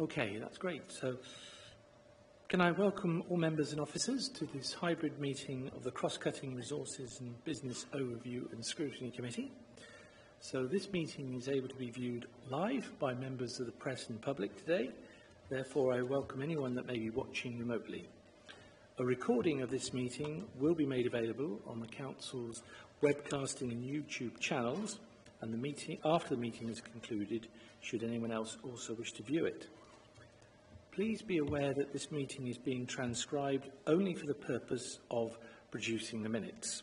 Okay, that's great. So, can I welcome all members and officers to this hybrid meeting of the Cross-Cutting Resources and Business Overview and Scrutiny Committee. So this meeting is able to be viewed live by members of the press and public today. Therefore, I welcome anyone that may be watching remotely. A recording of this meeting will be made available on the Council's webcasting and YouTube channels, and after the meeting is concluded, should anyone else also wish to view it. Please be aware that this meeting is being transcribed only for the purpose of producing the minutes.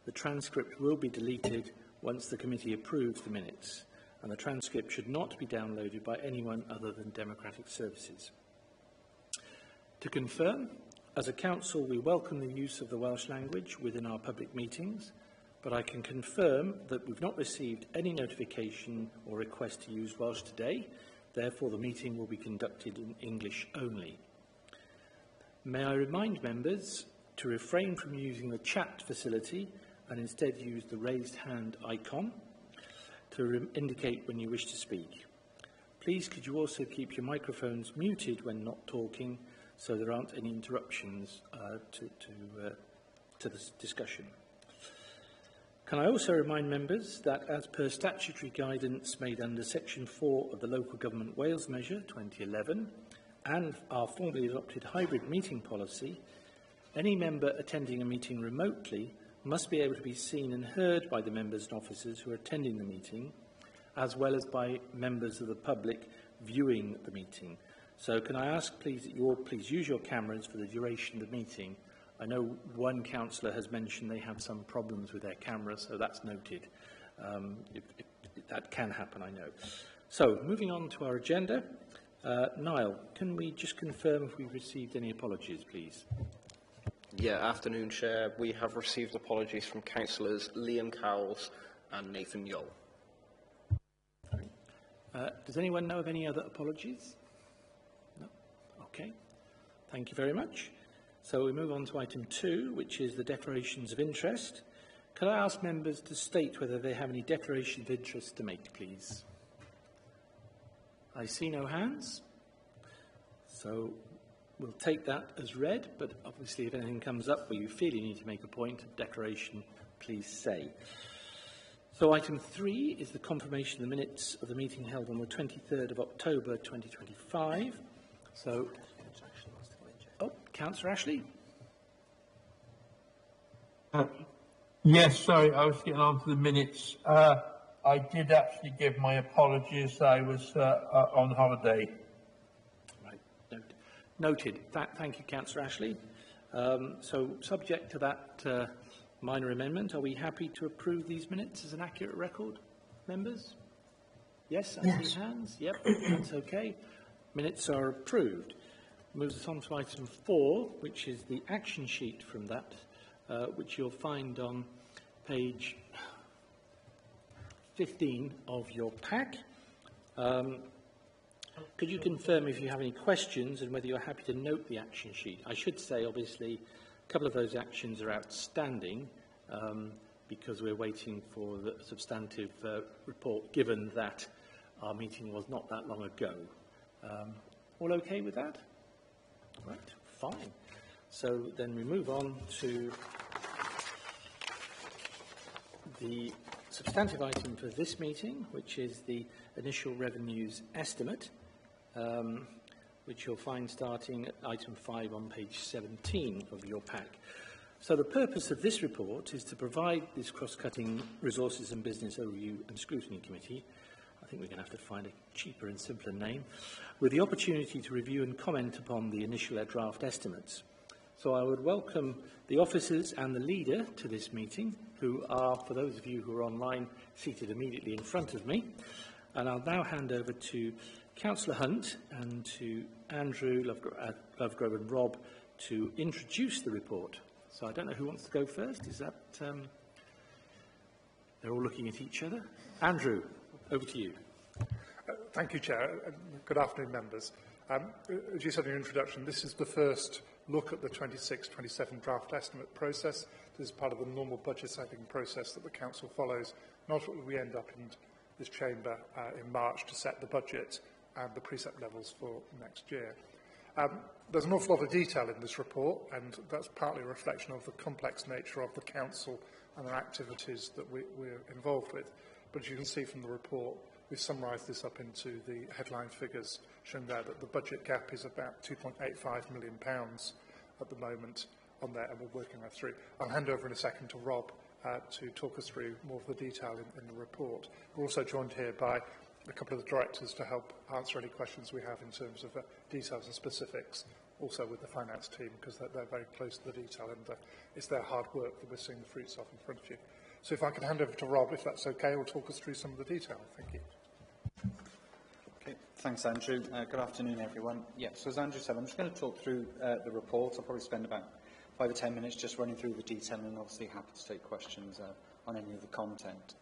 The transcript will be deleted once the committee approves the minutes, and the transcript should not be downloaded by anyone other than Democratic Services. To confirm, as a council, we welcome the use of the Welsh language within our public meetings, but I can confirm that we've not received any notification or request to use Welsh today. Therefore, the meeting will be conducted in English only. May I remind members to refrain from using the chat facility and instead use the raised hand icon to indicate when you wish to speak. Please could you also keep your microphones muted when not talking so there aren't any interruptions to this discussion. Can I also remind members that as per statutory guidance made under Section 4 of the Local Government Wales Measure 2011 and our formally adopted hybrid meeting policy, any member attending a meeting remotely must be able to be seen and heard by the members and officers who are attending the meeting, as well as by members of the public viewing the meeting. So can I ask please that you all please use your cameras for the duration of the meeting. I know one councillor has mentioned they have some problems with their camera, so that's noted. That can happen, I know. So, moving on to our agenda. Niall, can we just confirm if we've received any apologies, please? Yeah, afternoon, Chair. We have received apologies from councillors Liam Cowles and Nathan Yole. Does anyone know of any other apologies? No? Okay. Thank you very much. So we move on to item 2, which is the declarations of interest. Could I ask members to state whether they have any declaration of interest to make, please? I see no hands. So we'll take that as read, but obviously if anything comes up where you feel you need to make a point of declaration, please say. So item 3 is the confirmation of the minutes of the meeting held on the 23rd of October 2025. So, Councillor Ashley. Yes, sorry, I was getting on to the minutes. I did actually give my apologies. I was on holiday. Right, noted. Thank you, Councillor Ashley. So, subject to that minor amendment, are we happy to approve these minutes as an accurate record, members? Yes, I see hands. Yep, that's okay. Minutes are approved. Moves us on to item 4, which is the action sheet from that, which you'll find on page 15 of your pack. Could you confirm if you have any questions and whether you're happy to note the action sheet? I should say, obviously, a couple of those actions are outstanding because we're waiting for the substantive report, given that our meeting was not that long ago. All okay with that? Right, fine. So then we move on to the substantive item for this meeting, which is the initial revenues estimate, which you'll find starting at item 5 on page 17 of your pack. So the purpose of this report is to provide this cross-cutting resources and business overview and scrutiny committee, I think we're going to have to find a cheaper and simpler name, with the opportunity to review and comment upon the initial draft estimates. So I would welcome the officers and the leader to this meeting, who are, for those of you who are online, seated immediately in front of me. And I'll now hand over to Councillor Hunt and to Andrew, Lovegrove and Rob to introduce the report. So I don't know who wants to go first. Is that... they're all looking at each other. Andrew, over to you. Thank you, Chair. Good afternoon, members. As you said in your introduction, this is the first look at the 26-27 draft estimate process. This is part of the normal budget setting process that the Council follows. And ultimately, we end up in this chamber in March to set the budget and the precept levels for next year. There's an awful lot of detail in this report, and that's partly a reflection of the complex nature of the Council and their activities that we're involved with. But as you can see from the report, we've summarised this up into the headline figures, showing there that the budget gap is about £2.85 million at the moment on there, and we're working that through. I'll hand over in a second to Rob to talk us through more of the detail in the report. We're also joined here by a couple of the directors to help answer any questions we have in terms of details and specifics, also with the finance team, because they're very close to the detail, and it's their hard work that we're seeing the fruits of in front of you. So if I could hand over to Rob, if that's okay, he'll talk us through some of the detail. Thank you. Okay, thanks, Andrew. Good afternoon, everyone. Yeah, so as Andrew said, I'm just going to talk through the report. I'll probably spend about 5 or 10 minutes just running through the detail, and obviously happy to take questions on any of the content.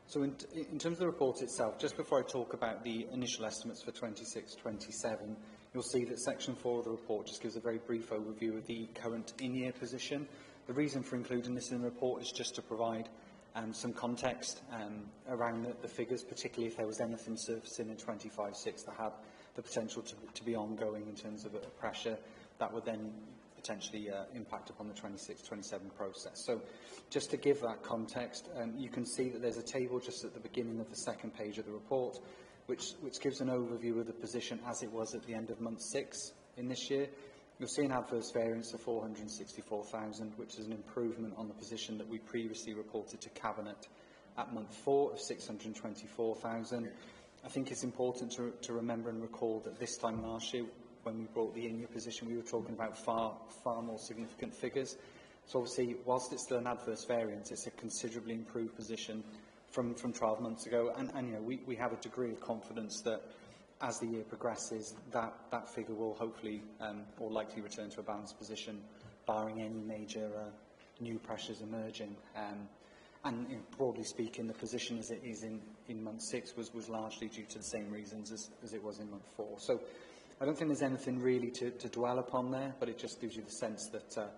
So in terms of the report itself, just before I talk about the initial estimates for 26-27, you'll see that section 4 of the report just gives a very brief overview of the current in-year position. The reason for including this in the report is just to provide some context around the figures, particularly if there was anything surfacing in 25-6 that had the potential to be ongoing in terms of pressure that would then potentially impact upon the 26-27 process. So just to give that context, you can see that there's a table just at the beginning of the second page of the report, which gives an overview of the position as it was at the end of month 6 in this year. You'll see an adverse variance of 464,000, which is an improvement on the position that we previously reported to Cabinet at month 4 of 624,000. I think it's important to remember and recall that this time last year, when we brought the in-year position, we were talking about far more significant figures. So obviously, whilst it's still an adverse variance, it's a considerably improved position from 12 months ago. And you know, we have a degree of confidence that as the year progresses, that figure will hopefully or likely return to a balanced position, barring any major new pressures emerging. And you know, broadly speaking, the position as it is in month 6 was largely due to the same reasons as it was in month 4. So I don't think there's anything really to dwell upon there, but it just gives you the sense that,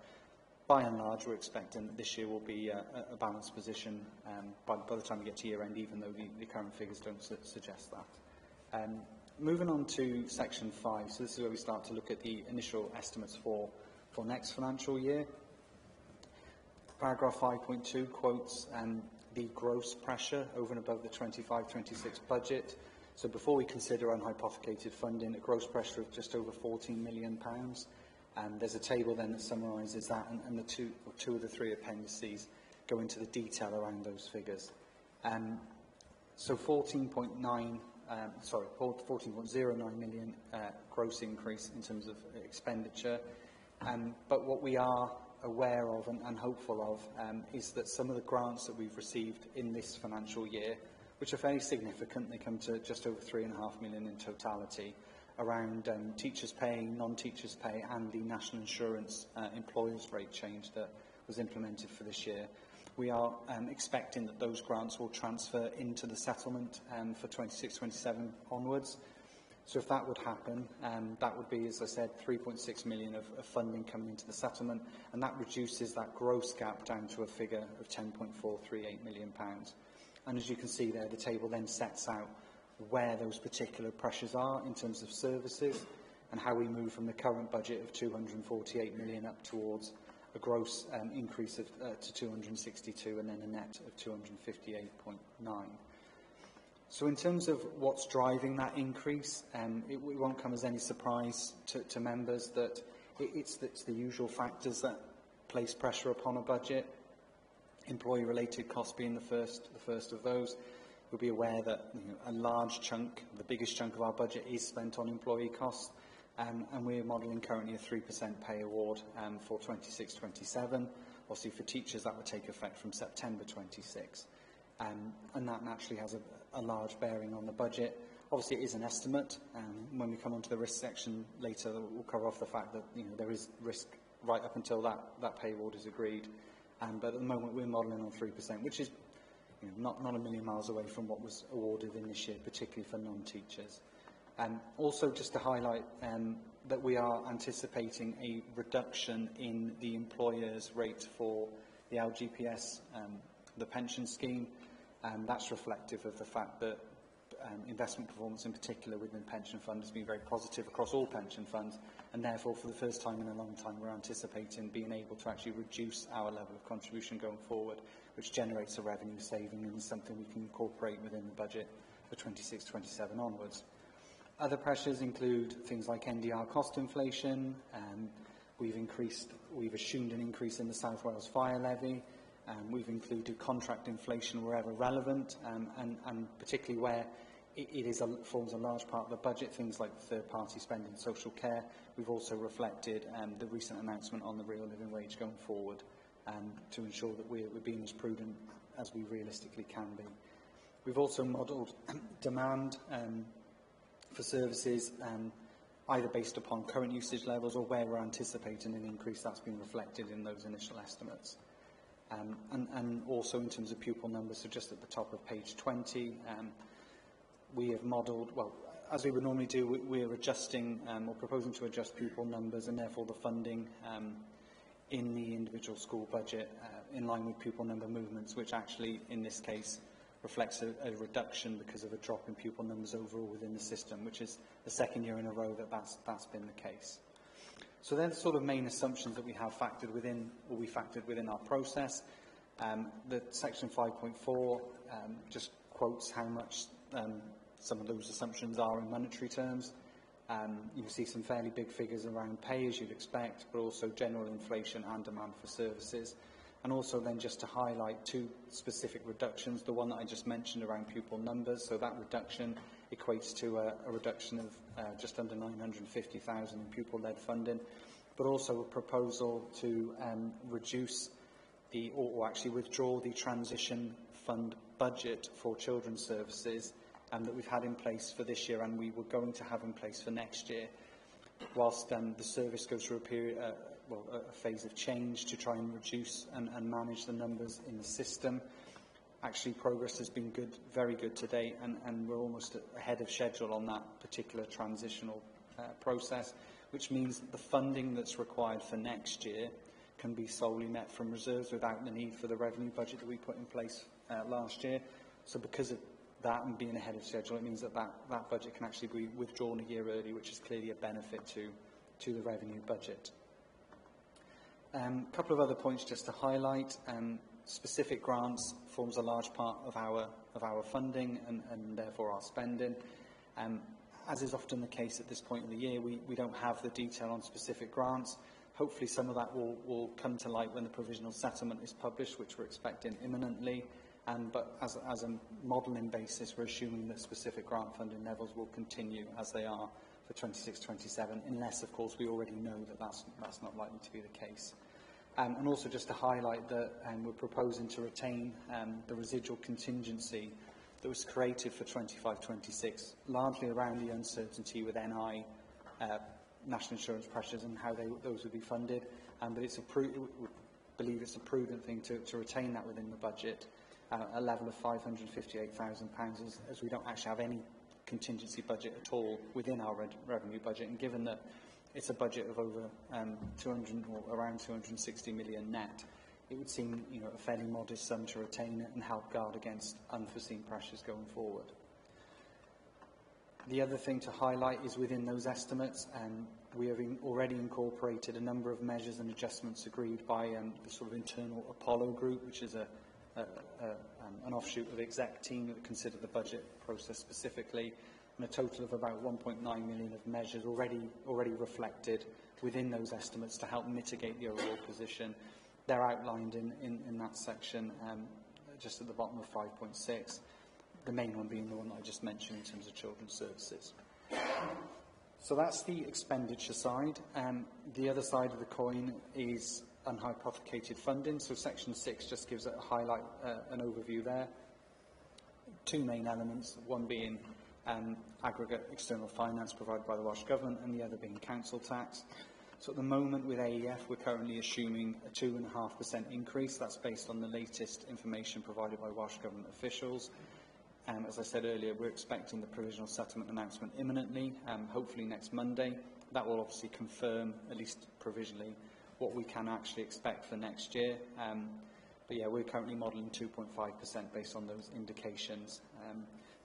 by and large, we're expecting that this year will be a balanced position by the time we get to year-end, even though the current figures don't suggest that. Moving on to section 5, so this is where we start to look at the initial estimates for next financial year. Paragraph 5.2 quotes the gross pressure over and above the 25-26 budget. So before we consider unhypothecated funding, a gross pressure of just over £14 million. There's a table then that summarises that, and the two of the 3 appendices go into the detail around those figures. So 14.09 million gross increase in terms of expenditure. But what we are aware of and hopeful of is that some of the grants that we've received in this financial year, which are fairly significant, they come to just over £3.5 million in totality, around teachers' pay, non-teachers' pay, and the national insurance employers' rate change that was implemented for this year. We are expecting that those grants will transfer into the settlement for 26-27 onwards. So if that would happen, that would be, as I said, 3.6 million of funding coming into the settlement, and that reduces that gross gap down to a figure of £10.438 million. And as you can see there, the table then sets out where those particular pressures are in terms of services and how we move from the current budget of 248 million up towards a gross increase of to 262 and then a net of 258.9. So in terms of what's driving that increase, it won't come as any surprise to members that it's the usual factors that place pressure upon a budget. Employee-related costs being the first of those. You'll be aware that a large chunk, the biggest chunk of our budget is spent on employee costs, and we're modelling currently a 3% pay award for 26-27. Obviously for teachers that would take effect from September 26. And that naturally has a large bearing on the budget. Obviously it is an estimate, and when we come onto the risk section later we'll cover off the fact that there is risk right up until that pay award is agreed. But at the moment we're modelling on 3%, which is not a million miles away from what was awarded in this year, particularly for non-teachers. Also, just to highlight that we are anticipating a reduction in the employer's rate for the LGPS, the pension scheme, and that's reflective of the fact that investment performance in particular within the pension fund has been very positive across all pension funds, and therefore for the first time in a long time we're anticipating being able to actually reduce our level of contribution going forward, which generates a revenue saving and is something we can incorporate within the budget for 26-27 onwards. Other pressures include things like NDR cost inflation. We've assumed an increase in the South Wales fire levy. We've included contract inflation wherever relevant, and particularly where forms a large part of the budget, things like third-party spend in social care. We've also reflected the recent announcement on the real living wage going forward to ensure that we're being as prudent as we realistically can be. We've also modelled demand for services either based upon current usage levels or where we're anticipating an increase that's been reflected in those initial estimates. And also in terms of pupil numbers, so just at the top of page 20, we have modelled, well, as we would normally do, we're adjusting or proposing to adjust pupil numbers and therefore the funding in the individual school budget in line with pupil number movements, which actually in this case reflects a reduction because of a drop in pupil numbers overall within the system, which is the second year in a row that that's been the case. So they're the sort of main assumptions that we have factored within, or we factored within our process. The section 5.4 just quotes how much some of those assumptions are in monetary terms. You can see some fairly big figures around pay, as you'd expect, but also general inflation and demand for services. And also then just to highlight two specific reductions, the one that I just mentioned around pupil numbers. So that reduction equates to a reduction of just under 950,000 in pupil-led funding, but also a proposal to reduce or actually withdraw the transition fund budget for children's services that we've had in place for this year and we were going to have in place for next year, whilst the service goes through a period, a phase of change to try and reduce and manage the numbers in the system. Actually, progress has been good, very good to date, and we're almost ahead of schedule on that particular transitional process, which means that the funding that's required for next year can be solely met from reserves without the need for the revenue budget that we put in place last year. So because of that and being ahead of schedule, it means that that budget can actually be withdrawn a year early, which is clearly a benefit to the revenue budget. A couple of other points just to highlight. Specific grants forms a large part of our funding and therefore our spending. As is often the case at this point in the year, we don't have the detail on specific grants. Hopefully some of that will come to light when the provisional settlement is published, which we're expecting imminently. But as a modelling basis, we're assuming that specific grant funding levels will continue as they are for 26-27, unless, of course, we already know that that's not likely to be the case. And also just to highlight that we're proposing to retain the residual contingency that was created for 25-26, largely around the uncertainty with NI, national insurance pressures and how those would be funded. But we believe it's a prudent thing to retain that within the budget, a level of £558,000, as we don't actually have any contingency budget at all within our revenue budget, and given that it's a budget of over 200 or around 260 million net, it would seem a fairly modest sum to retain it and help guard against unforeseen pressures going forward. The other thing to highlight is within those estimates, we have already incorporated a number of measures and adjustments agreed by the sort of internal Apollo group, which is an offshoot of the exec team that consider the budget process specifically, and a total of about 1.9 million of measures already reflected within those estimates to help mitigate the overall position. They're outlined in that section just at the bottom of 5.6, the main one being the one that I just mentioned in terms of children's services. So that's the expenditure side. The other side of the coin is unhypothecated funding. So section 6 just gives a highlight, an overview there. Two main elements, one being aggregate external finance provided by the Welsh Government and the other being council tax. So at the moment with AEF, we're currently assuming a 2.5% increase. That's based on the latest information provided by Welsh Government officials. As I said earlier, we're expecting the provisional settlement announcement imminently, hopefully next Monday. That will obviously confirm, at least provisionally, what we can actually expect for next year. But yeah, we're currently modelling 2.5% based on those indications.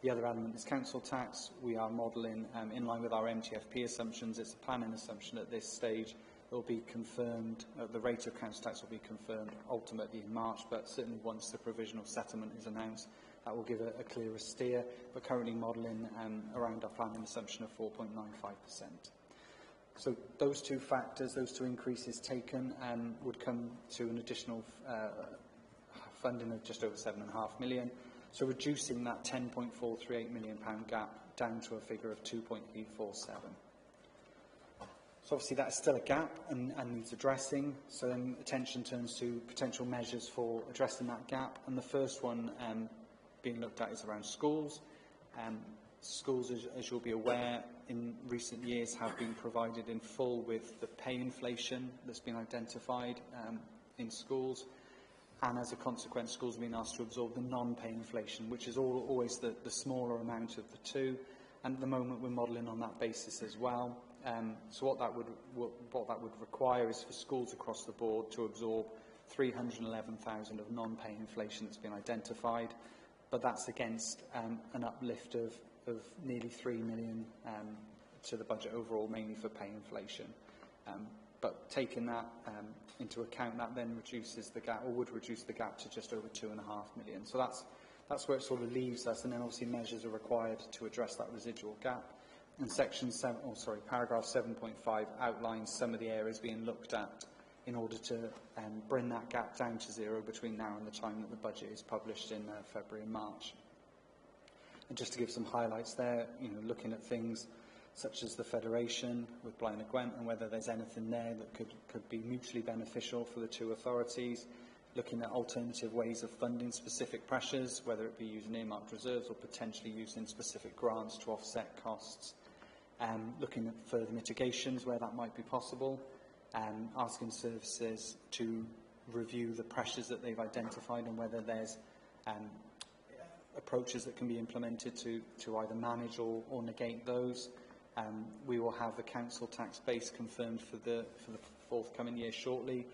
The other element is council tax. We are modelling in line with our MTFP assumptions. It's a planning assumption at this stage. It will be confirmed, the rate of council tax will be confirmed ultimately in March, but certainly once the provisional settlement is announced, that will give a clearer steer. We're currently modelling around our planning assumption of 4.95%. So those two factors, those two increases taken, would come to an additional funding of just over £7.5 million. So reducing that £10.438 million gap down to a figure of 2.347. So obviously that's still a gap and needs addressing. So then attention turns to potential measures for addressing that gap. And the first one being looked at is around schools. Schools, as you'll be aware, in recent years have been provided in full with the pay inflation that's been identified in schools. And as a consequence, schools have been asked to absorb the non-pay inflation, which is always the smaller amount of the two. And at the moment, we're modelling on that basis as well. So what that would require is for schools across the board to absorb 311,000 of non-pay inflation that's been identified, but that's against an uplift of nearly 3 million to the budget overall, mainly for pay inflation. But taking that into account, that then reduces the gap, or would reduce the gap to just over 2.5 million. So that's where it sort of leaves us, and then obviously measures are required to address that residual gap. And paragraph 7.5 outlines some of the areas being looked at in order to bring that gap down to zero between now and the time that the budget is published in February and March. And just to give some highlights there, looking at things such as the Federation with Blaenau Gwent and whether there's anything there that could be mutually beneficial for the two authorities, looking at alternative ways of funding specific pressures, whether it be using earmarked reserves or potentially using specific grants to offset costs, looking at further mitigations where that might be possible, asking services to review the pressures that they've identified and whether there's approaches that can be implemented to either manage or negate those. We will have the council tax base confirmed for the forthcoming year shortly.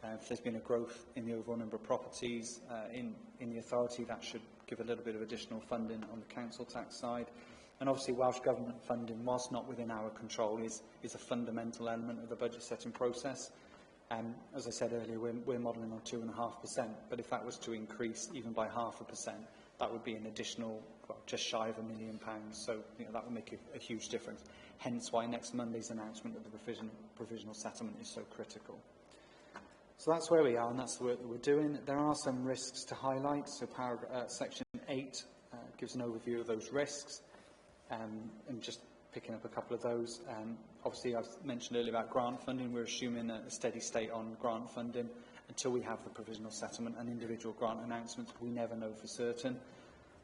If there's been a growth in the overall number of properties in the authority, that should give a little bit of additional funding on the council tax side. And obviously Welsh Government funding, whilst not within our control, is a fundamental element of the budget setting process. As I said earlier, we're modelling on 2.5%, but if that was to increase even by 0.5%, that would be an additional, just shy of £1 million. So that would make a huge difference. Hence why next Monday's announcement of the provisional settlement is so critical. So that's where we are, and that's the work that we're doing. There are some risks to highlight. So section 8 gives an overview of those risks, and just picking up a couple of those. Obviously, I've mentioned earlier about grant funding. We're assuming a steady state on grant funding until we have the provisional settlement and individual grant announcements. We never know for certain.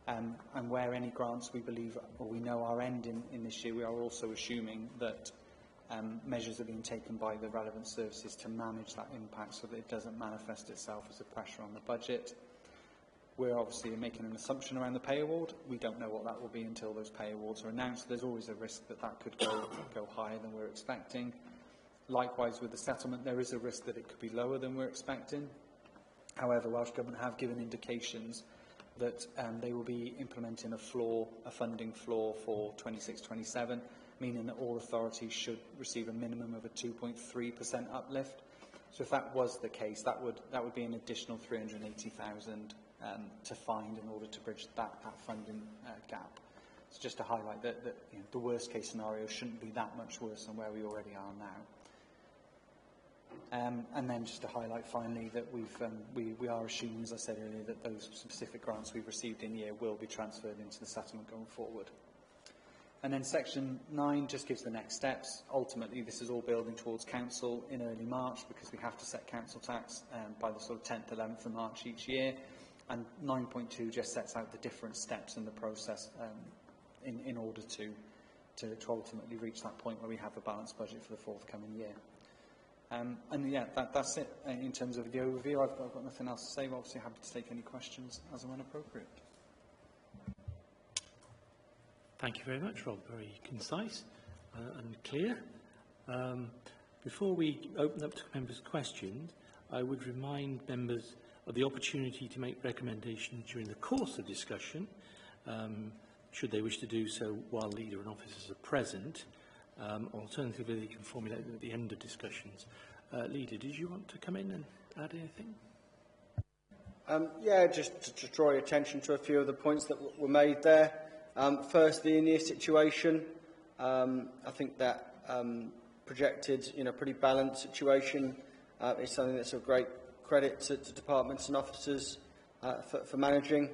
And where any grants we believe or we know are ending in this year, we are also assuming that measures are being taken by the relevant services to manage that impact so that it doesn't manifest itself as a pressure on the budget. We're obviously making an assumption around the pay award. We don't know what that will be until those pay awards are announced. There's always a risk that that could go higher than we're expecting. Likewise, with the settlement, there is a risk that it could be lower than we're expecting. However, Welsh Government have given indications that they will be implementing a funding floor for 26-27, meaning that all authorities should receive a minimum of a 2.3% uplift. So if that was the case, that would be an additional 380,000 to find in order to bridge that funding gap. So just to highlight that the worst case scenario shouldn't be that much worse than where we already are now. And then just to highlight finally that we are assuming, as I said earlier, that those specific grants we've received in year will be transferred into the settlement going forward. And then section 9 just gives the next steps. Ultimately, this is all building towards council in early March because we have to set council tax by the sort of 10th, 11th of March each year. And 9.2 just sets out the different steps in the process in order to ultimately reach that point where we have a balanced budget for the forthcoming year. And yeah, that's it in terms of the overview. I've got nothing else to say. We're obviously happy to take any questions as and when appropriate. Thank you very much, Rob. Very concise and clear. Before we open up to members' questions, I would remind members of the opportunity to make recommendations during the course of discussion, should they wish to do so while leader and officers are present. Alternatively, they can formulate them at the end of discussions. Leader, did you want to come in and add anything? Yeah, just to draw your attention to a few of the points that were made there. First, the in-year situation. I think that projected, pretty balanced situation is something that's of great credit to departments and officers for managing.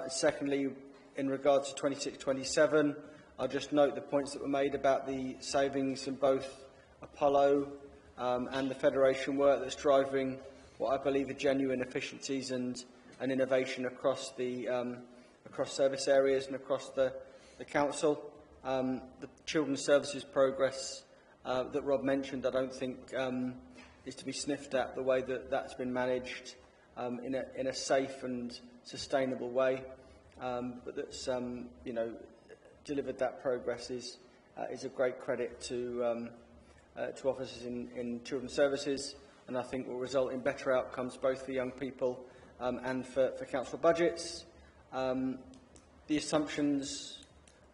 Secondly, in regard to 26-27, I'll just note the points that were made about the savings in both Apollo and the Federation work that's driving what I believe are genuine efficiencies and innovation across the across service areas and across the council. The children's services progress that Rob mentioned, I don't think is to be sniffed at, the way that that's been managed in a safe and sustainable way, but that's delivered that progress is a great credit to officers in children's services, and I think will result in better outcomes both for young people and for council budgets. The assumptions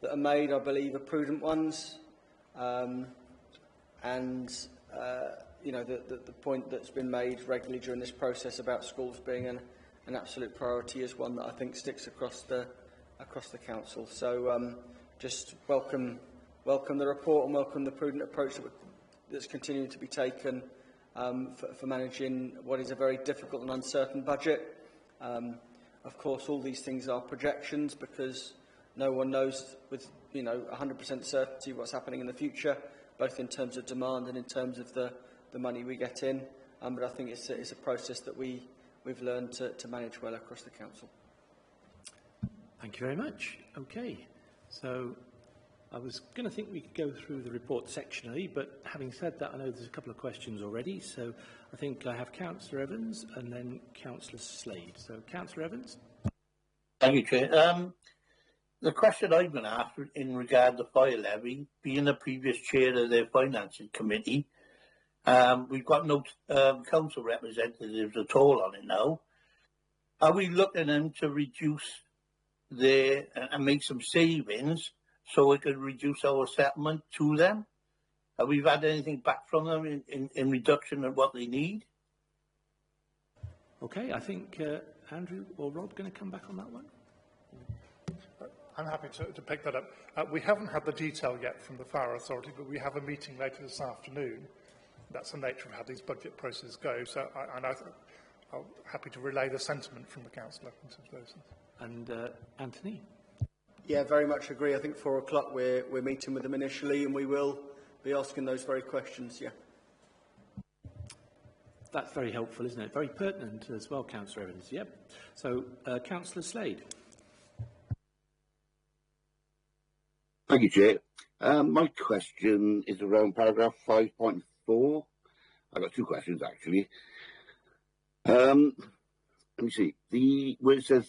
that are made, I believe, are prudent ones, and the point that's been made regularly during this process about schools being an absolute priority is one that I think sticks across the council. So just welcome the report and welcome the prudent approach that's continuing to be taken for managing what is a very difficult and uncertain budget. Of course, all these things are projections because no one knows with 100% certainty what's happening in the future, both in terms of demand and in terms of the money we get in. But I think it's a process that we've learned to manage well across the council. Thank you very much. Okay, so I was going to think we could go through the report sectionally, but having said that, I know there's a couple of questions already, so I think I have Councillor Evans and then Councillor Slade. So, Councillor Evans. Thank you, Chair. The question I'm going to ask in regard to fire levy, being the previous chair of the Financing Committee, we've got no council representatives at all on it now. Are we looking them to reduce and make some savings so we can reduce our settlement to them? Have we had anything back from them in reduction of what they need? Okay, I think Andrew or Rob going to come back on that one. I'm happy to pick that up. We haven't had the detail yet from the Fire Authority, but we have a meeting later this afternoon. That's the nature of how these budget processes go. So I'm happy to relay the sentiment from the councillor in terms of those things. And Anthony? Yeah, very much agree. I think 4 o'clock we're meeting with them initially, and we will be asking those very questions. Yeah. That's very helpful, isn't it? Very pertinent as well, Councillor Evans. Yep. So, Councillor Slade. Thank you, Chair. My question is around paragraph 5.4. I've got two questions, actually. Let me see. Where it says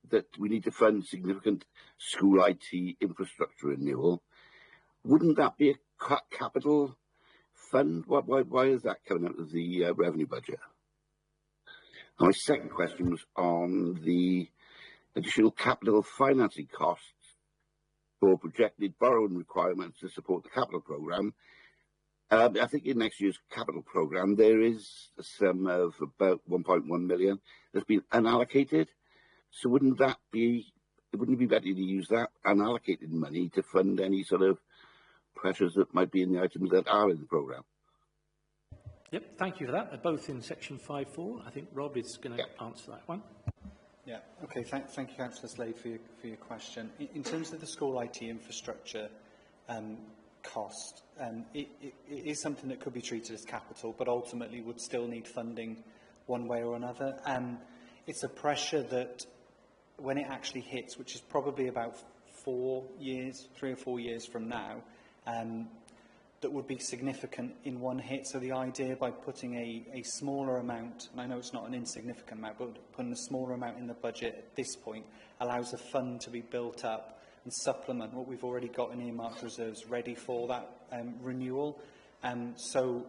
that we need to fund significant school IT infrastructure renewal, wouldn't that be a capital fund? Why is that coming out of the revenue budget? And my second question was on the additional capital financing costs for projected borrowing requirements to support the capital programme. I think in next year's capital programme there is a sum of about 1.1 million that's been unallocated. So wouldn't it be better to use that unallocated money to fund any sort of pressures that might be in the items that are in the programme? Yep, thank you for that. They're both in section 5.4. I think Rob is going to answer that one. Yeah, okay, thank you, Councillor Slade, for your question. In terms of the school IT infrastructure cost, it is something that could be treated as capital, but ultimately would still need funding one way or another. It's a pressure that, when it actually hits, which is probably about 3 or 4 years from now, that would be significant in one hit. So the idea by putting a smaller amount, and I know it's not an insignificant amount, but putting a smaller amount in the budget at this point allows a fund to be built up and supplement what we've already got in earmarked reserves ready for that renewal. So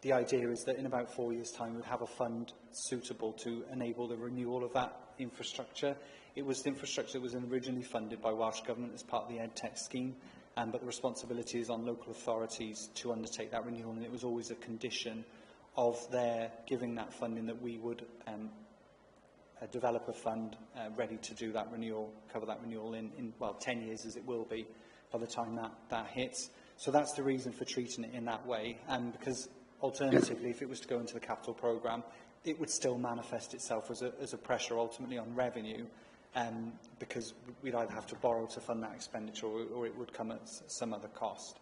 the idea is that in about 4 years' time, we'd have a fund suitable to enable the renewal of that infrastructure. It was the infrastructure that was originally funded by Welsh Government as part of the EdTech scheme, but the responsibility is on local authorities to undertake that renewal, and it was always a condition of their giving that funding that we would develop a fund ready to do that renewal, cover that renewal in well, 10 years as it will be by the time that hits. So that's the reason for treating it in that way, because alternatively, if it was to go into the capital programme, it would still manifest itself as a pressure ultimately on revenue, because we'd either have to borrow to fund that expenditure or it would come at some other cost.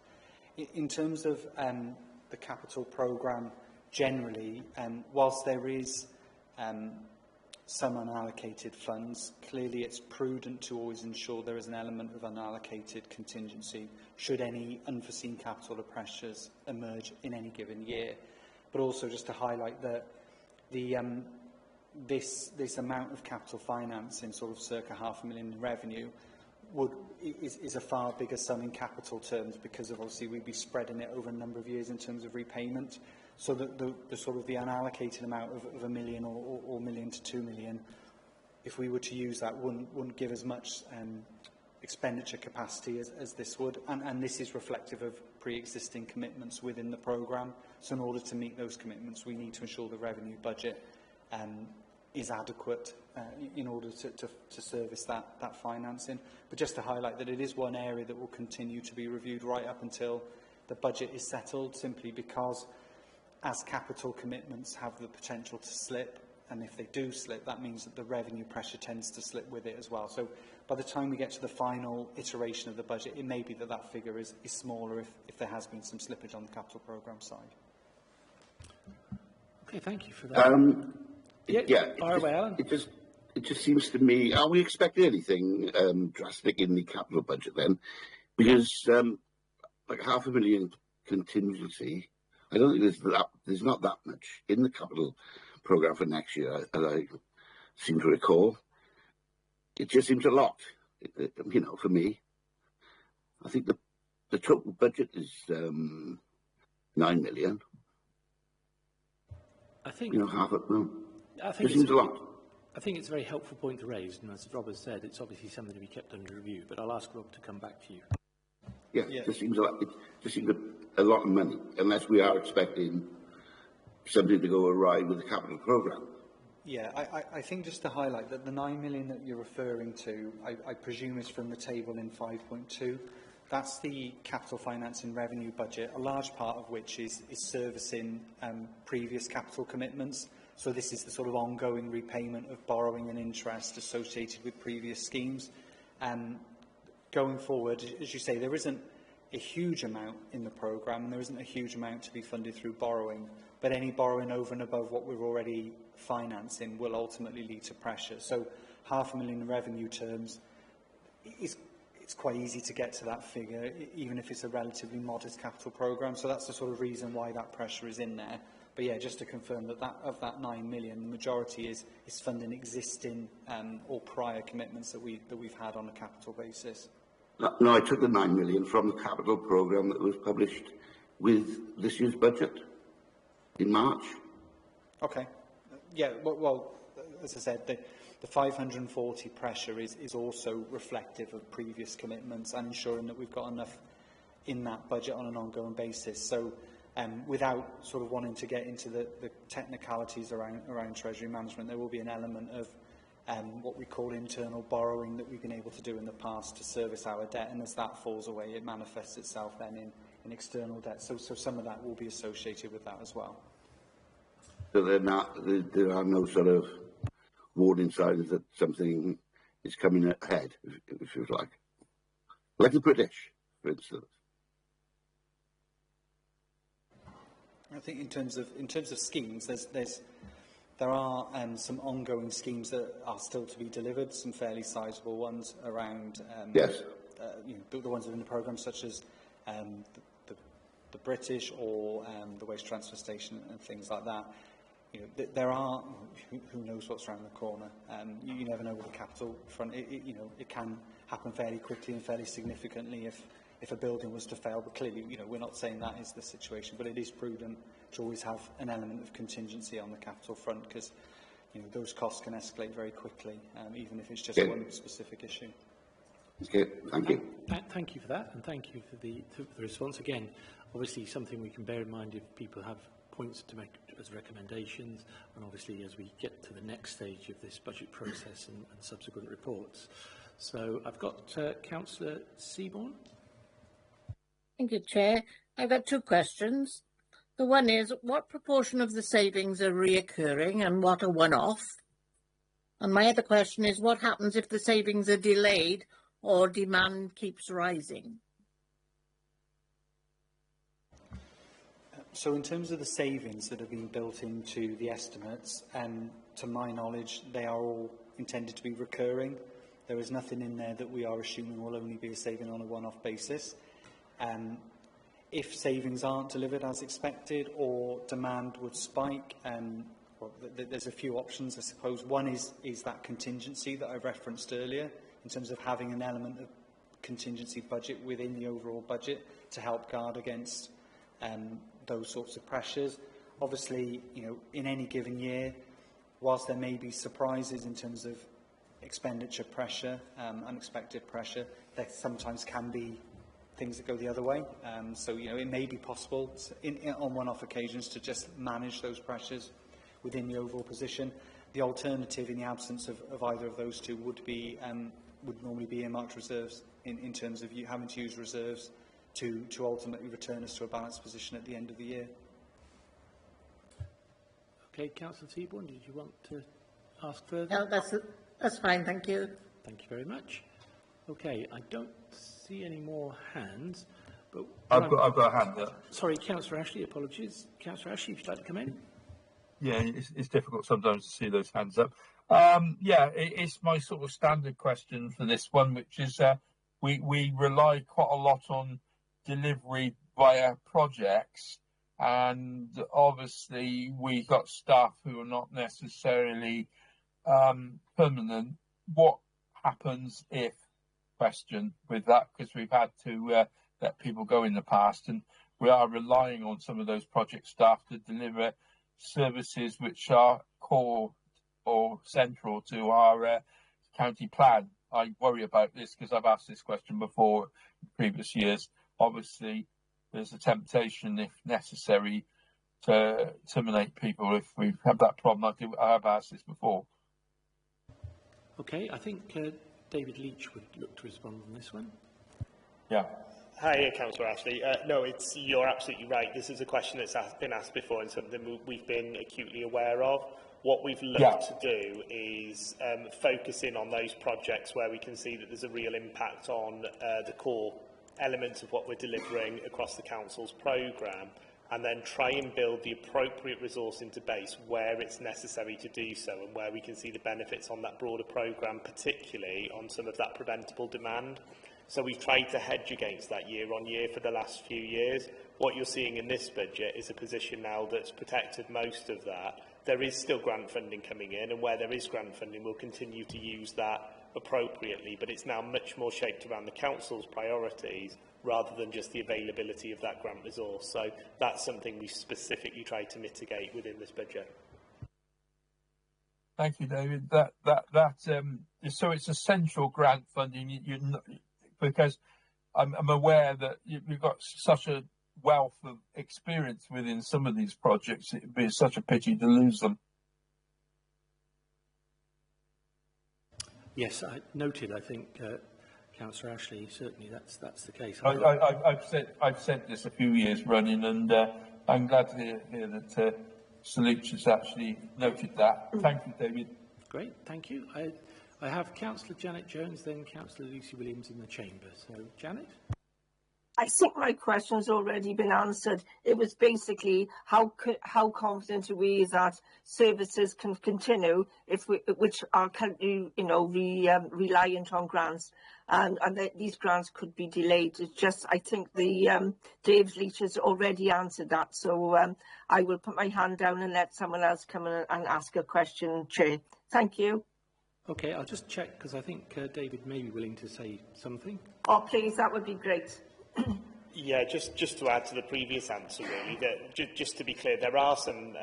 In terms of the capital programme generally, whilst there is some unallocated funds, clearly it's prudent to always ensure there is an element of unallocated contingency should any unforeseen capital pressures emerge in any given year. But also just to highlight that this amount of capital finance in sort of circa £500,000 in revenue is a far bigger sum in capital terms, because of obviously we'd be spreading it over a number of years in terms of repayment. So the sort of the unallocated amount of £1 million or £1 million to £2 million, if we were to use that, wouldn't give as much expenditure capacity as this would. And this is reflective of pre-existing commitments within the programme. So in order to meet those commitments, we need to ensure the revenue budget is adequate in order to service that financing. But just to highlight that it is one area that will continue to be reviewed right up until the budget is settled, simply because as capital commitments have the potential to slip, and if they do slip, that means that the revenue pressure tends to slip with it as well. So by the time we get to the final iteration of the budget, it may be that that figure is smaller if there has been some slippage on the capital programme side. Okay, thank you for that. Fire away, Alan. It just seems to me, are we expecting anything drastic in the capital budget then? Because like £500,000 contingency, I don't think there's not that much in the capital programme for next year, as I seem to recall. It just seems a lot, you know, for me. I think the total budget is £9 million. I think, you know, half of them. I think it seems a lot. I think it's a very helpful point to raise, and as Rob has said, it's obviously something to be kept under review. But I'll ask Rob to come back to you. Yeah, it just seems a lot. It just seems a lot of money, unless we are expecting something to go awry with the capital programme. Yeah, I think just to highlight that the £9 million that you're referring to, I presume is from the table in 5.2. That's the capital financing revenue budget, a large part of which is servicing previous capital commitments. So this is the sort of ongoing repayment of borrowing and interest associated with previous schemes. Going forward, as you say, there isn't a huge amount in the programme, and there isn't a huge amount to be funded through borrowing, but any borrowing over and above what we're already financing will ultimately lead to pressure. So £500,000 in revenue terms, it's quite easy to get to that figure, even if it's a relatively modest capital programme. So that's the sort of reason why that pressure is in there. But yeah, just to confirm that of that £9 million, the majority is funding existing or prior commitments that we've had on a capital basis. No, I took the £9 million from the capital programme that was published with this year's budget in March. Okay. Yeah, well as I said, the 540 pressure is also reflective of previous commitments and ensuring that we've got enough in that budget on an ongoing basis. So without sort of wanting to get into the technicalities around Treasury management, there will be an element of what we call internal borrowing that we've been able to do in the past to service our debt, and as that falls away, it manifests itself then in external debt. So some of that will be associated with that as well. So there are no sort of warning signs that something is coming ahead, if you like the British, for instance. I think in terms of schemes, there are some ongoing schemes that are still to be delivered, some fairly sizable ones around yes. The ones within the programme, such as the British or the waste transfer station and things like that. You know, there are, who knows what's around the corner. You never know with the capital front. It can happen fairly quickly and fairly significantly if if a building was to fail. But clearly, we're not saying that is the situation, but it is prudent to always have an element of contingency on the capital front, because those costs can escalate very quickly, even if it's just one specific issue. Okay, thank you. Thank you for that, and thank you for the response. Again, obviously something we can bear in mind if people have points to make as recommendations, and obviously as we get to the next stage of this budget process and subsequent reports. So I've got Councillor Seaborn. Thank you, Chair. I've got two questions. The one is, what proportion of the savings are reoccurring and what are one-off? And my other question is, what happens if the savings are delayed or demand keeps rising? So in terms of the savings that have been built into the estimates, to my knowledge, they are all intended to be recurring. There is nothing in there that we are assuming will only be a saving on a one-off basis. If savings aren't delivered as expected or demand would spike, well, there's a few options, I suppose. One is that contingency that I referenced earlier, in terms of having an element of contingency budget within the overall budget to help guard against those sorts of pressures. Obviously, in any given year, whilst there may be surprises in terms of expenditure pressure, unexpected pressure, there sometimes can be things that go the other way. So, it may be possible on one-off occasions to just manage those pressures within the overall position. The alternative, in the absence of either of those two, would normally be earmarked reserves, in terms of you having to use reserves to ultimately return us to a balanced position at the end of the year. Okay, Councillor Seaborn, did you want to ask further? No, that's fine, thank you. Thank you very much. Okay, I don't see any more hands, but I've got a hand up. Sorry, Councillor Ashley, apologies. Councillor Ashley, if you'd like to come in. Yeah, it's difficult sometimes to see those hands up. It's my sort of standard question for this one, which is we rely quite a lot on delivery via projects, and obviously we got staff who are not necessarily permanent. What happens if question with that, because we've had to let people go in the past, and we are relying on some of those project staff to deliver services which are core or central to our county plan. I worry about this because I've asked this question before in previous years. Obviously, there's a temptation, if necessary, to terminate people if we have that problem. I have asked this before. Okay, I think David Leach would look to respond on this one. Yeah. Hi, Councillor Ashley. No, you're absolutely right. This is a question that's been asked before and something we've been acutely aware of. What we've looked to do is focus in on those projects where we can see that there's a real impact on the core elements of what we're delivering across the Council's programme, and then try and build the appropriate resource into base where it's necessary to do so and where we can see the benefits on that broader programme, particularly on some of that preventable demand. So we've tried to hedge against that year on year for the last few years. What you're seeing in this budget is a position now that's protected most of that. There is still grant funding coming in, and where there is grant funding, we'll continue to use that appropriately, but it's now much more shaped around the Council's priorities rather than just the availability of that grant resource. So that's something we specifically try to mitigate within this budget. Thank you, David. So it's essential grant funding. Because I'm aware that you've got such a wealth of experience within some of these projects. It would be such a pity to lose them. Yes, I noted. I think Councillor Ashley, certainly that's the case. I've said this a few years running, and I'm glad to hear that Saluch has actually noted that. Thank you, David. Great, thank you. I have Councillor Janet Jones, then Councillor Lucy Williams in the chamber. So, Janet? I think my question's already been answered. It was basically how confident are we that services can continue which are currently, reliant on grants, and these grants could be delayed. It's just, I think Dave Leach has already answered that. So I will put my hand down and let someone else come in and ask a question, Chair. Thank you. Okay, I'll just check because I think David may be willing to say something. Oh, please, that would be great. Yeah, just to add to the previous answer, really, that just to be clear, there are some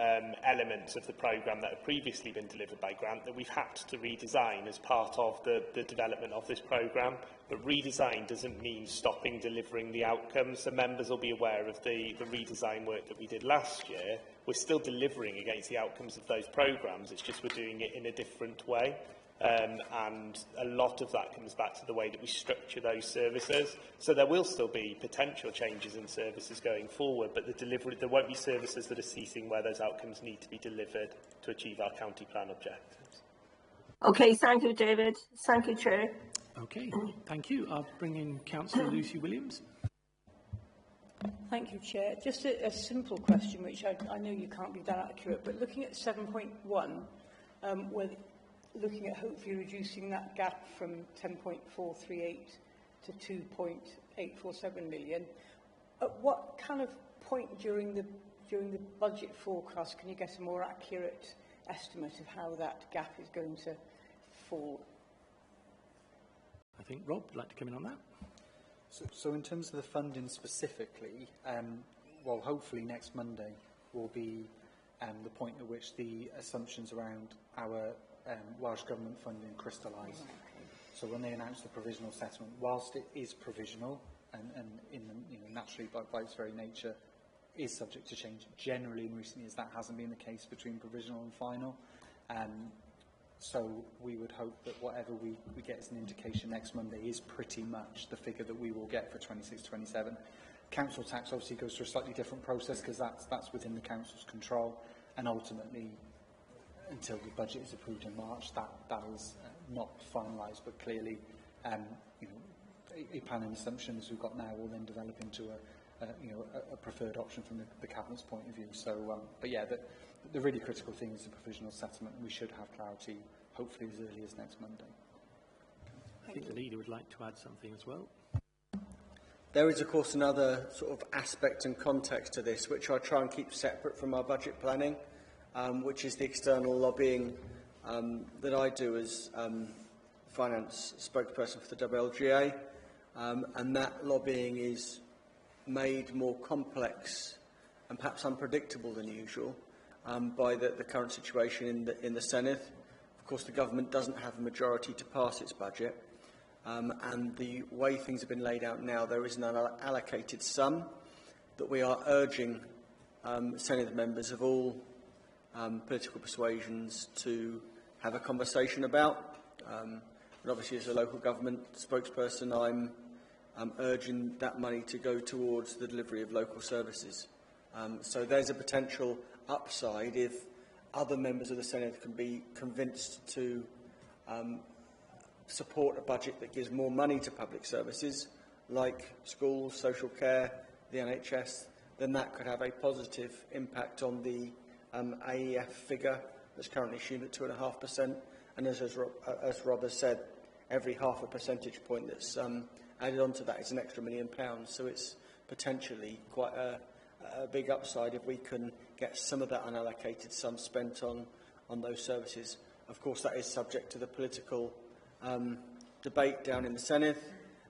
elements of the programme that have previously been delivered by grant that we've had to redesign as part of the development of this programme. But redesign doesn't mean stopping delivering the outcomes. So members will be aware of the redesign work that we did last year. We're still delivering against the outcomes of those programmes. It's just we're doing it in a different way. And a lot of that comes back to the way that we structure those services. So there will still be potential changes in services going forward, but there won't be services that are ceasing where those outcomes need to be delivered to achieve our county plan objectives. Okay, thank you, David. Thank you, Chair. Okay, thank you. I'll bring in Councillor Lucy Williams. Thank you, Chair. Just a simple question, which I know you can't be that accurate, but looking at 7.1, where looking at hopefully reducing that gap from 10.438 to 2.847 million. At what kind of point during the budget forecast can you get a more accurate estimate of how that gap is going to fall? I think Rob would like to come in on that. So in terms of the funding specifically, well, hopefully next Monday will be the point at which the assumptions around our Welsh Government funding crystallise. So when they announce the provisional settlement, whilst it is provisional and in the, naturally by its very nature is subject to change, generally in recent years that hasn't been the case between provisional and final. So we would hope that whatever we get as an indication next Monday is pretty much the figure that we will get for 26-27. Council tax obviously goes through a slightly different process because that's within the council's control, and ultimately until the budget is approved in March, that is not finalised, but clearly, a planning assumption as we've got now will then develop into a preferred option from the Cabinet's point of view. So, but yeah, the really critical thing is the provisional settlement, and we should have clarity, hopefully as early as next Monday. I think the leader would like to add something as well. There is, of course, another sort of aspect and context to this, which I try and keep separate from our budget planning, which is the external lobbying that I do as finance spokesperson for the WLGA, and that lobbying is made more complex and perhaps unpredictable than usual by the current situation in the Senedd. Of course, the government doesn't have a majority to pass its budget, and the way things have been laid out now, there is an allocated sum that we are urging Senedd members of all political persuasions to have a conversation about. And obviously, as a local government spokesperson, I'm urging that money to go towards the delivery of local services. So there's a potential upside if other members of the Senedd can be convinced to support a budget that gives more money to public services, like schools, social care, the NHS, then that could have a positive impact on the AEF figure that's currently assumed at 2.5%. And as Rob has said, every half a percentage point that's added onto that is an extra £1 million. So it's potentially quite a big upside if we can get some of that unallocated sum spent on those services. Of course, that is subject to the political debate down in the Senedd,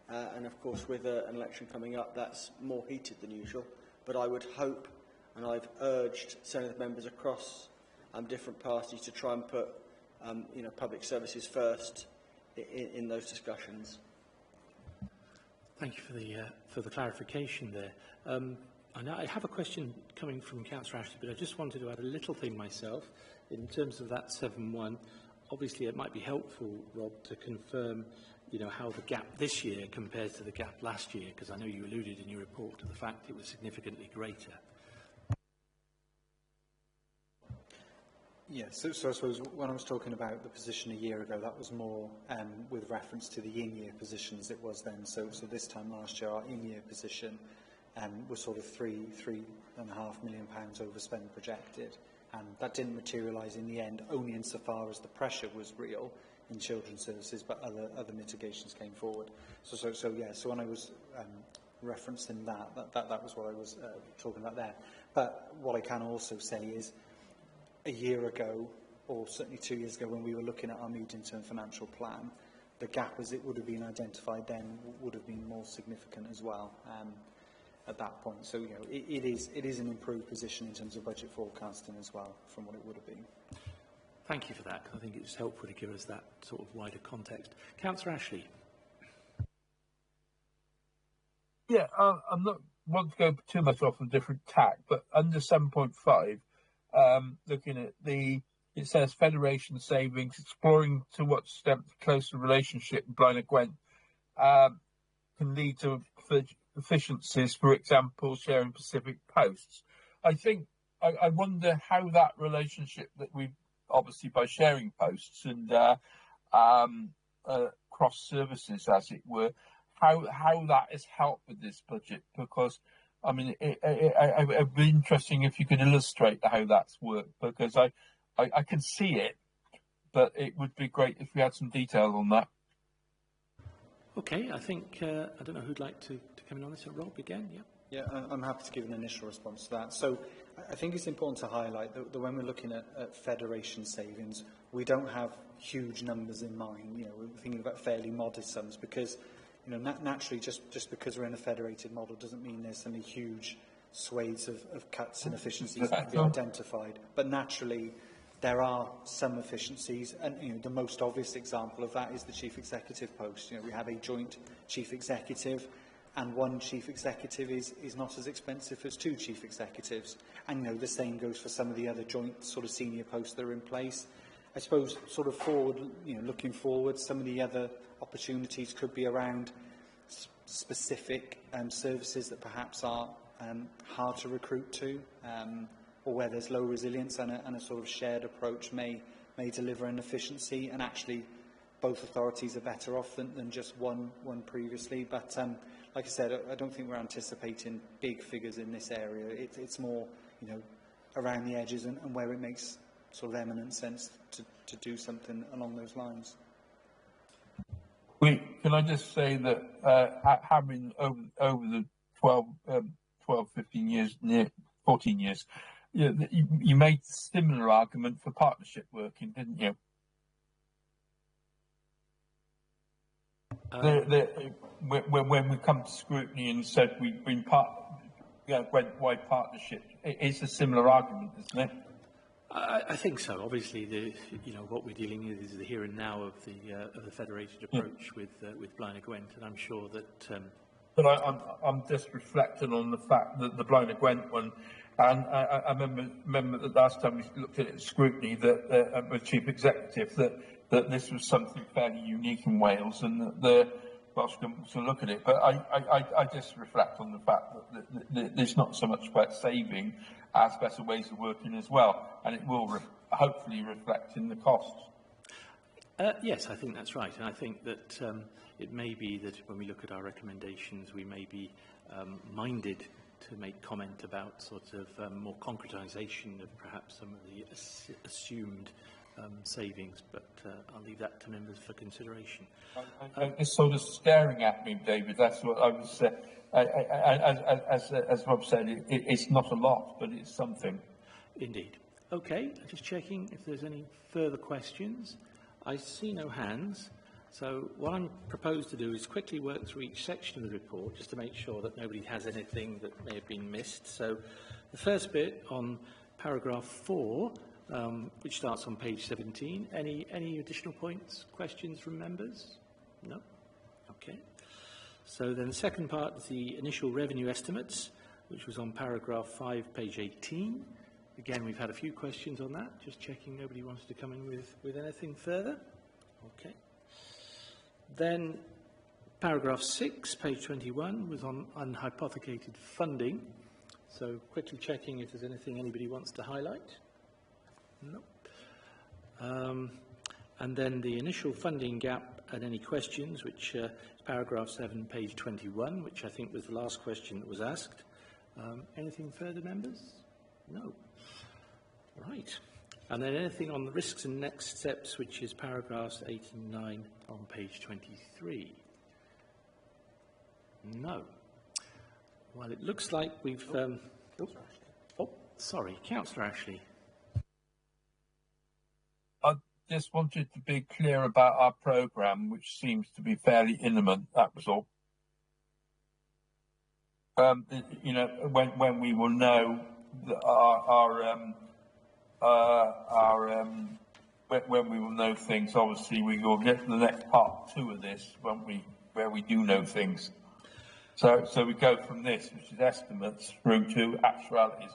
and of course, with an election coming up, that's more heated than usual. But I would hope, and I've urged Senedd members across different parties to try and put public services first in those discussions. Thank you for the clarification there. And I have a question coming from Councillor Ashley, but I just wanted to add a little thing myself in terms of that 7.1. Obviously, it might be helpful, Rob, to confirm, how the gap this year compares to the gap last year, because I know you alluded in your report to the fact it was significantly greater. Yeah, so I suppose when I was talking about the position a year ago, that was more with reference to the in-year position as it was then. So this time last year, our in-year position was sort of £3.5 million overspend projected. And that didn't materialise in the end, only insofar as the pressure was real in children's services, but other mitigations came forward. So when I was referencing that was what I was talking about there. But what I can also say is, a year ago, or certainly 2 years ago, when we were looking at our medium-term financial plan, the gap as it would have been identified then would have been more significant as well at that point. So, you know, it is an improved position in terms of budget forecasting as well from what it would have been. Thank you for that. I think it's helpful to give us that sort of wider context. Councillor Ashley. Yeah, I'm not want to go too much off a different tack, but under 7.5, looking at it says Federation savings, exploring to what extent the closer relationship with Blaenau Gwent can lead to efficiencies, for example, sharing Pacific posts. I wonder how that relationship that we obviously by sharing posts and cross services, as it were, how that has helped with this budget, because I mean it'd be interesting if you could illustrate how that's worked, because I can see it, but it would be great if we had some detail on that. Okay, I think I don't know who'd like to come in on this. Rob again, yeah. Yeah, I'm happy to give an initial response to that. So I think it's important to highlight that when we're looking at Federation savings, we don't have huge numbers in mind. You know, we're thinking about fairly modest sums because, you know, naturally, just because we're in a federated model doesn't mean there's any huge swathes of cuts and efficiencies that can be identified. But naturally, there are some efficiencies, and you know, the most obvious example of that is the chief executive post. You know, we have a joint chief executive, and one chief executive is not as expensive as two chief executives. And you know, the same goes for some of the other joint sort of senior posts that are in place. I suppose sort of forward, you know, looking forward, some of the other opportunities could be around specific services that perhaps are hard to recruit to, or where there's low resilience, and a sort of shared approach may deliver an efficiency, and actually both authorities are better off than just one previously. But like I said, I don't think we're anticipating big figures in this area. It's more, you know, around the edges and where it makes sort of eminent sense to do something along those lines. Can I just say that having over the 12, 15 years, 14 years, you made a similar argument for partnership working, didn't you? When we come to scrutiny and said we've been wide partnership, it's a similar argument, isn't it? I think so. Obviously, what we're dealing with is the here and now of the federated approach with Blaenau Gwent, and I'm sure that. But I'm just reflecting on the fact that the Blaenau Gwent one, and I remember that last time we looked at it, scrutiny that with chief executive that this was something fairly unique in Wales, and that the Welsh government to look at it. But I just reflect on the fact that there's not so much about saving as better ways of working as well, and it will hopefully reflect in the costs. Yes, I think that's right, and I think that it may be that when we look at our recommendations, we may be minded to make comment about sort of more concretisation of perhaps some of the assumed savings, but I'll leave that to members for consideration. It's sort of staring at me, David. That's what I was. As Rob said, it's not a lot, but it's something. Indeed. Okay, just checking if there's any further questions. I see no hands, so what I'm proposed to do is quickly work through each section of the report just to make sure that nobody has anything that may have been missed. So the first bit on paragraph 4, which starts on page 17. Any additional points, questions from members? No? Okay. So then the second part is the initial revenue estimates, which was on paragraph 5, page 18. Again, we've had a few questions on that. Just checking nobody wants to come in with anything further. Okay. Then paragraph 6, page 21, was on unhypothecated funding. So quickly checking if there's anything anybody wants to highlight. No. And then the initial funding gap and any questions, which is paragraph 7, page 21, which I think was the last question that was asked. Anything further, members? No. Right. And then anything on the risks and next steps, which is paragraphs 8 and 9 on page 23? No. Well, it looks like we've... sorry, Councillor Ashley. just wanted to be clear about our programme, which seems to be fairly imminent. That was all. You know, when we will know that when we will know things. Obviously, we will get to the next part 2 of this, won't we, where we do know things. So we go from this, which is estimates, through to actualities.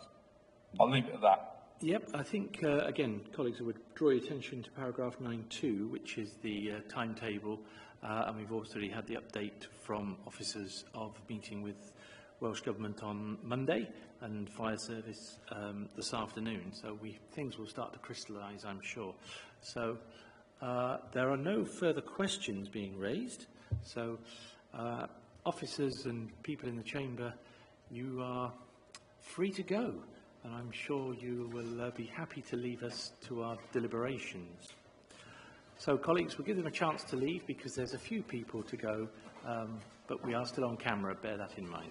I'll leave it at that. Yep, I think, again, colleagues, I would draw your attention to paragraph 9.2, which is the timetable, and we've already had the update from officers of meeting with Welsh Government on Monday and Fire Service this afternoon, so things will start to crystallise, I'm sure. So there are no further questions being raised, so officers and people in the chamber, you are free to go. And I'm sure you will be happy to leave us to our deliberations. So, colleagues, we'll give them a chance to leave because there's a few people to go, but we are still on camera, bear that in mind.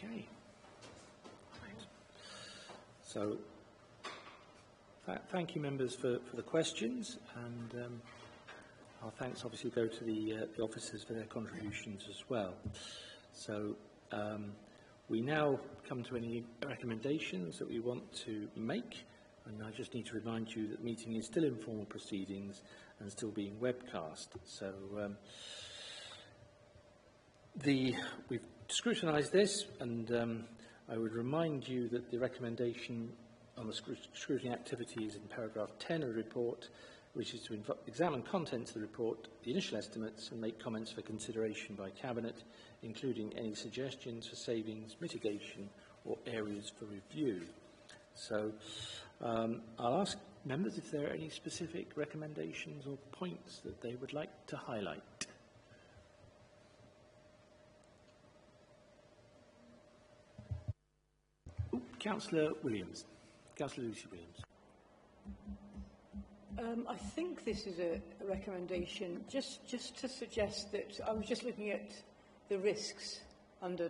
Okay. Right. So, thank you, members, for the questions, and our thanks obviously go to the officers for their contributions as well. So, we now come to any recommendations that we want to make, and I just need to remind you that the meeting is still in formal proceedings and still being webcast. So, we've scrutinised this, and I would remind you that the recommendation on the scrutiny activities in paragraph 10 of the report, which is to examine contents of the report, the initial estimates, and make comments for consideration by Cabinet, including any suggestions for savings, mitigation, or areas for review. So I'll ask members if there are any specific recommendations or points that they would like to highlight. Councillor Williams. Councillor Lucy Williams. I think this is a recommendation just to suggest that I was just looking at the risks under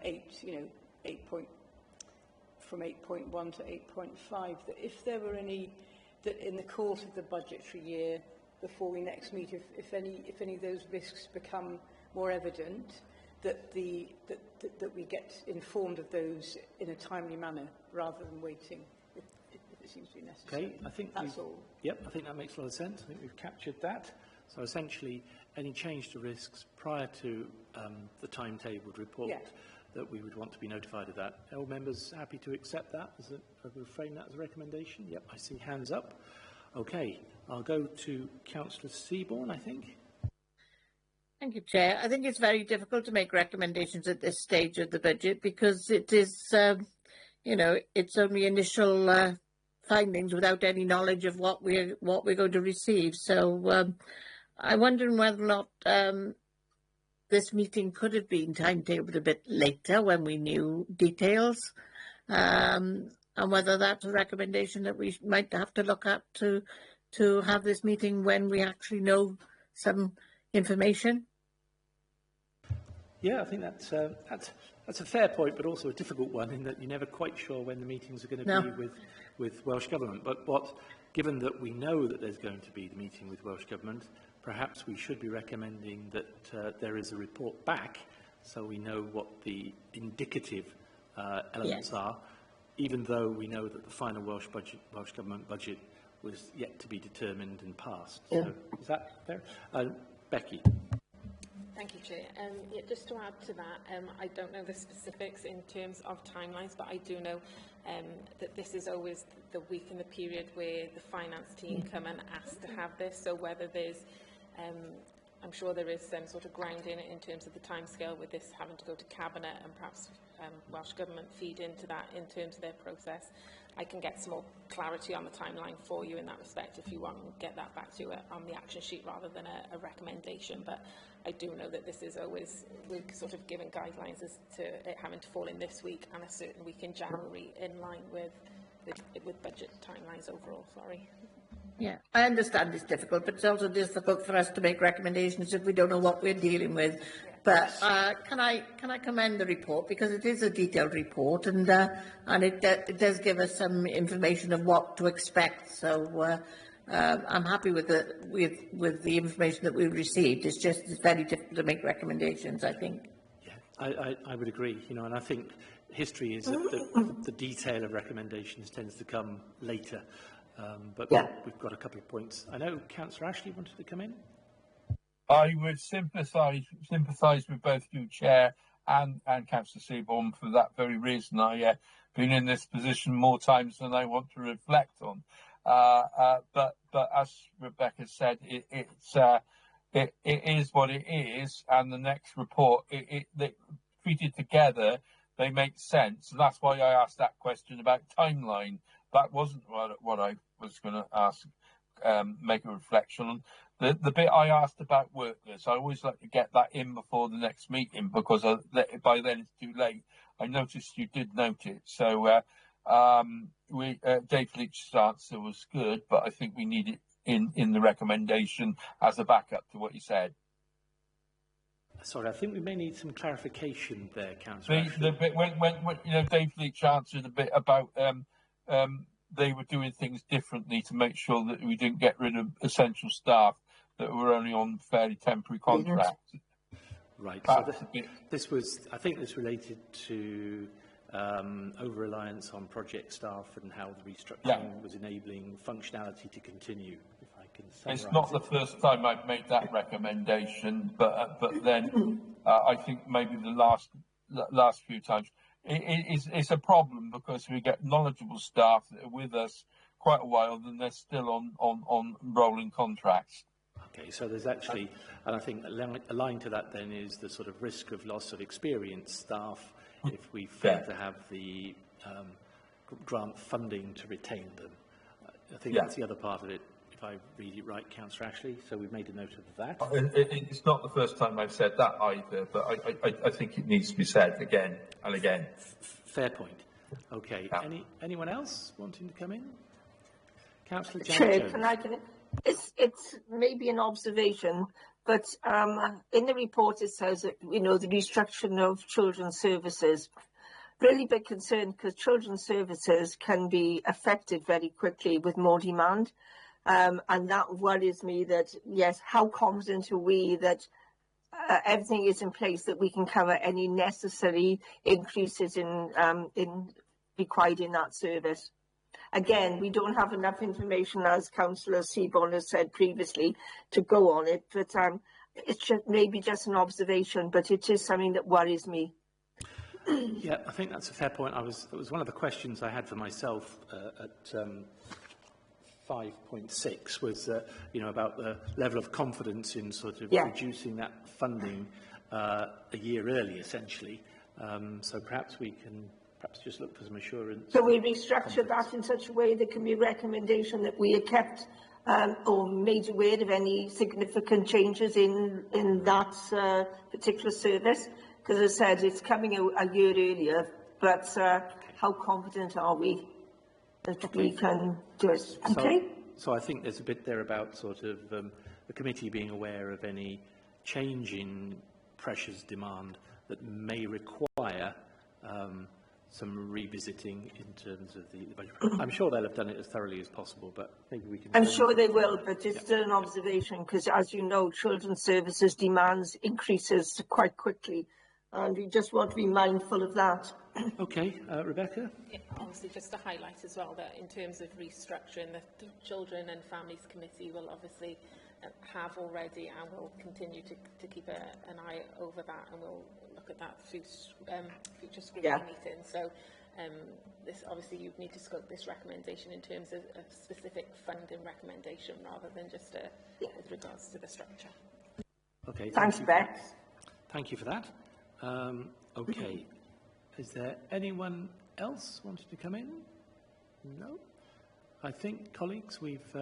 8 point, from 8.1 to 8.5, that if there were any that in the course of the budgetary year before we next meet, if any of those risks become more evident, that we get informed of those in a timely manner rather than waiting if it seems to be necessary. Okay, I think that's all. Yep, I think that makes a lot of sense. I think we've captured that. So essentially, any change to risks prior to the timetabled report, that we would want to be notified of that. Are all members happy to accept that? We'll frame that as a recommendation? Yep, I see hands up. Okay, I'll go to Councillor Seaborn, I think. Thank you, Chair. I think it's very difficult to make recommendations at this stage of the budget because it is, it's only initial findings without any knowledge of what we're going to receive. So I'm wondering whether or not this meeting could have been timetabled a bit later when we knew details, and whether that's a recommendation that we might have to look at to have this meeting when we actually know some information. Yeah, I think that's a fair point, but also a difficult one in that you're never quite sure when the meetings are going to be with Welsh Government. But given that we know that there's going to be the meeting with Welsh Government, perhaps we should be recommending that there is a report back so we know what the indicative elements are, even though we know that the final Welsh Government budget was yet to be determined and passed. Yeah. So is that fair? Becky. Thank you, Chair. Just to add to that, I don't know the specifics in terms of timelines, but I do know that this is always the week in the period where the finance team come and ask to have this. So whether there's I'm sure there is some sort of grounding in terms of the timescale with this having to go to Cabinet and perhaps Welsh Government feed into that in terms of their process. I can get some more clarity on the timeline for you in that respect if you want and get that back to you on the action sheet rather than a recommendation. But I do know that this is always, we're sort of given guidelines as to it having to fall in this week and a certain week in January in line with budget timelines overall, sorry. Yeah, I understand it's difficult, but it's also difficult for us to make recommendations if we don't know what we're dealing with. But can I commend the report, because it is a detailed report, and it does give us some information of what to expect. So I'm happy with the information that we've received. It's very difficult to make recommendations, I think. Yeah, I would agree. You know, and I think history is that the detail of recommendations tends to come later. But we've got a couple of points. I know Councillor Ashley wanted to come in. I would sympathise with both you, Chair, and Councillor Seaborn for that very reason. I've been in this position more times than I want to reflect on. But as Rebecca said, it is what it is, and the next report, they treated together, they make sense, and that's why I asked that question about timeline. That wasn't what I was going to ask, make a reflection on. The bit I asked about workers, I always like to get that in before the next meeting, because by then it's too late. I noticed you did note it. So Dave Leach's answer was good, but I think we need it in the recommendation as a backup to what you said. Sorry, I think we may need some clarification there, Councillor. The bit when Dave Leach answered a bit about they were doing things differently to make sure that we didn't get rid of essential staff that were only on fairly temporary contracts. Right. So this was, I think this related to over-reliance on project staff and how the restructuring was enabling functionality to continue, if I can summarise it. It's not the first time I've made that recommendation, but then I think maybe the last few times. It's a problem because we get knowledgeable staff that are with us quite a while, and they're still on rolling contracts. Okay, so there's actually, and I think aligned to that then is the sort of risk of loss of experienced staff if we fail to have the grant funding to retain them. I think that's the other part of it, if I read it right, Councillor Ashley. So we've made a note of that. It's not the first time I've said that either, but I think it needs to be said again and again. Fair point. Okay. Yeah. Anyone else wanting to come in? Councillor Chair, it's maybe an observation, but in the report it says that, you know, the restructuring of children's services, really big concern, because children's services can be affected very quickly with more demand. And that worries me that, yes, how confident are we that everything is in place that we can cover any necessary increases in required in that service? Again, we don't have enough information, as Councillor Seaborn has said previously, to go on it, but it's maybe just an observation, but it is something that worries me. Yeah, I think that's a fair point. It was one of the questions I had for myself at 5.6 was, you know, about the level of confidence in sort of reducing that funding a year early, essentially. So perhaps we can just look for some assurance. So we restructure that in such a way there can be a recommendation that we are kept or made aware of any significant changes in that particular service. Because as I said, it's coming a year earlier, but how confident are we that we can do it? Okay. So I think there's a bit there about sort of the committee being aware of any change in pressures demand that may require some revisiting in terms of the budget. I'm sure they'll have done it as thoroughly as possible, but maybe we can... I'm sure they will, but it's still an observation because, as you know, children's services demands increases quite quickly, and we just want to be mindful of that. Okay, Rebecca? Yeah, obviously, just to highlight as well that in terms of restructuring, the Children and Families Committee will obviously have already and will continue to keep an eye over that, and we'll look at that through future scrutiny meetings. So this obviously you need to scope this recommendation in terms of a specific funding recommendation rather than just a with regards to the structure. Okay. Thanks, Bex. Thank you for that. Okay. Is there anyone else wanted to come in? No. I think, colleagues, we've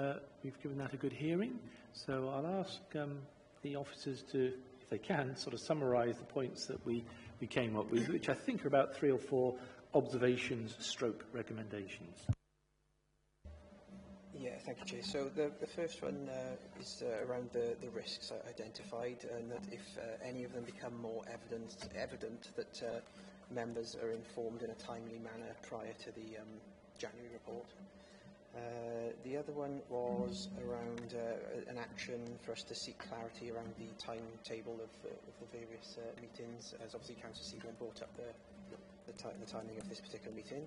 given that a good hearing. So I'll ask the officers to, if they can, sort of summarise the points that we came up with, which I think are about 3 or 4 observations stroke recommendations. Yeah, thank you, Chair. So the first one is around the risks identified, and that if any of them become more evident that members are informed in a timely manner prior to the January report. The other one was around an action for us to seek clarity around the timetable of the various meetings, as obviously Councillor Seaborn brought up the timing of this particular meeting.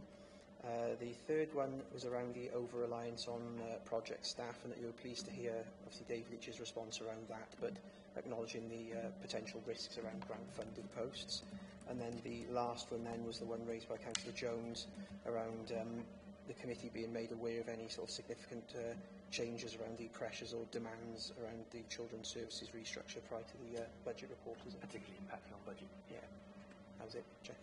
The third one was around the over-reliance on project staff, and that you were pleased to hear, obviously, Dave Leach's response around that, but acknowledging the potential risks around grant-funded posts. And then the last one then was the one raised by Councillor Jones around the committee being made aware of any sort of significant changes around the pressures or demands around the children's services restructure prior to the budget report. Particularly impacting on budget. Yeah, that was it, Chair.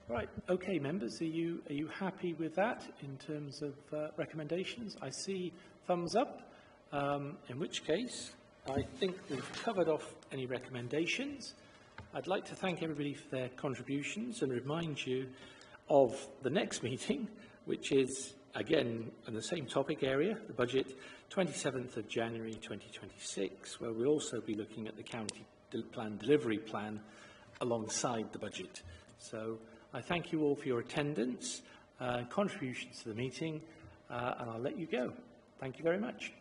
Right. Okay, members, are you happy with that in terms of recommendations? I see thumbs up. In which case, I think we've covered off any recommendations. I'd like to thank everybody for their contributions and remind you of the next meeting, which is, again, in the same topic area, the budget, 27th of January 2026, where we'll also be looking at the county delivery plan alongside the budget. So I thank you all for your attendance, contributions to the meeting, and I'll let you go. Thank you very much.